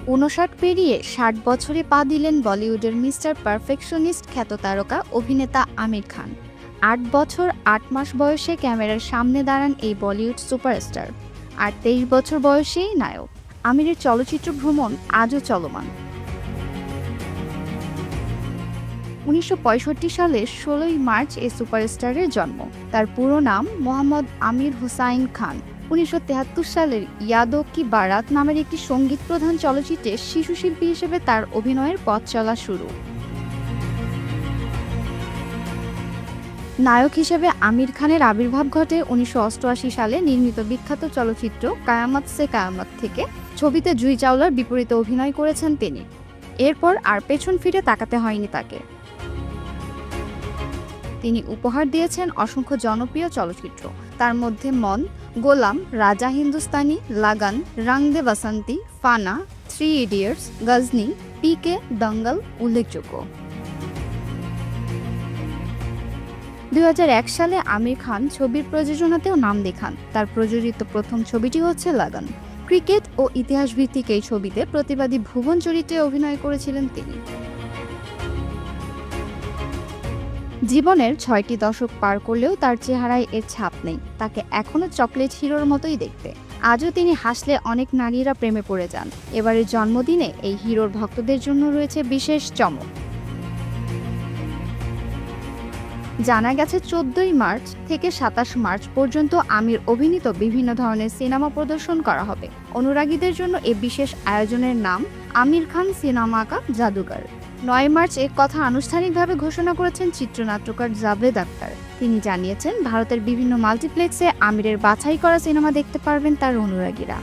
৫৯ পেরিয়ে ৬০ বছরে পা দিলেন বলিউডের মিস্টার পারফেকশনিস্ট খ্যাত তারকা অভিনেতা আমির খান। ৮ বছর ৮ মাস বয়সে ক্যামেরার সামনে দাঁড়ান এই বলিউড সুপারস্টার। আর ২৩ বছর বয়সেই নায়ক। আমিরের চলচ্চিত্র ভ্রমণ আজও চলমান। ১৯৬৫ সালের ১৬ই মার্চ এই সুপারস্টারের জন্ম। তার পুরো নাম মোহাম্মদ আমির হুসাইন খান। ১৯৭৩ সালের ইয়াদো কি বারাত নামের একটি সঙ্গীত প্রধান চলচ্চিত্রে শিশুশিল্পী হিসেবে তার অভিনয়ের পথ চলা শুরু। নায়ক হিসেবে আমির খানের আবির্ভাব ঘটে ১৯৮৮ সালে নির্মিত বিখ্যাত চলচ্চিত্র কায়ামত সে কায়ামত থেকে। ছবিতে জুহি চাওলার বিপরীতে অভিনয় করেছেন তিনি। এরপর আর পেছন ফিরে তাকাতে হয়নি তাকে। তিনি উপহার দিয়েছেন অসংখ্য জনপ্রিয় চলচ্চিত্র, তার মধ্যে মন, গোলাম, রাজা হিন্দুস্তানি, লাগান, রং দে বাসন্তী, ফানা, 3 ইডিয়টস, গজনি, পিকে, দঙ্গল উল্লেখযোগ্য। ২০০১ সালে আমির খান ছবির প্রযোজনাতেও নাম দেখান। তার প্রযোজিত প্রথম ছবিটি হচ্ছে লাগান। ক্রিকেট ও ইতিহাস ভিত্তিক এই ছবিতে প্রতিবাদী ভুবন চরিত্রে অভিনয় করেছিলেন তিনি। জীবনের ৬টি দশক পার করলেও তার চেহারায় এর ছাপ নেই। তাকে এখনও চকলেট হিরোর মতোই দেখতে। আজও তিনি হাসলে অনেক নারীরা প্রেমে পড়ে যান। এবারের জন্মদিনে এই হিরোর ভক্তদের জন্য রয়েছে বিশেষ চমক। জানা গেছে ১৪ই মার্চ থেকে ২৭ মার্চ পর্যন্ত আমির অভিনীত বিভিন্ন ধরনের সিনেমা প্রদর্শন করা হবে। অনুরাগীদের জন্য এ বিশেষ আয়োজনের নাম আমির খান সিনেমা কা জাদুঘর। ৯ মার্চ এর কথা আনুষ্ঠানিকভাবে ঘোষণা করেছেন চিত্রনাট্যকার জাভেদ আখতার। তিনি জানিয়েছেন, ভারতের বিভিন্ন মাল্টিপ্লেক্সে আমিরের বাছাই করা সিনেমা দেখতে পারবেন তার অনুরাগীরা।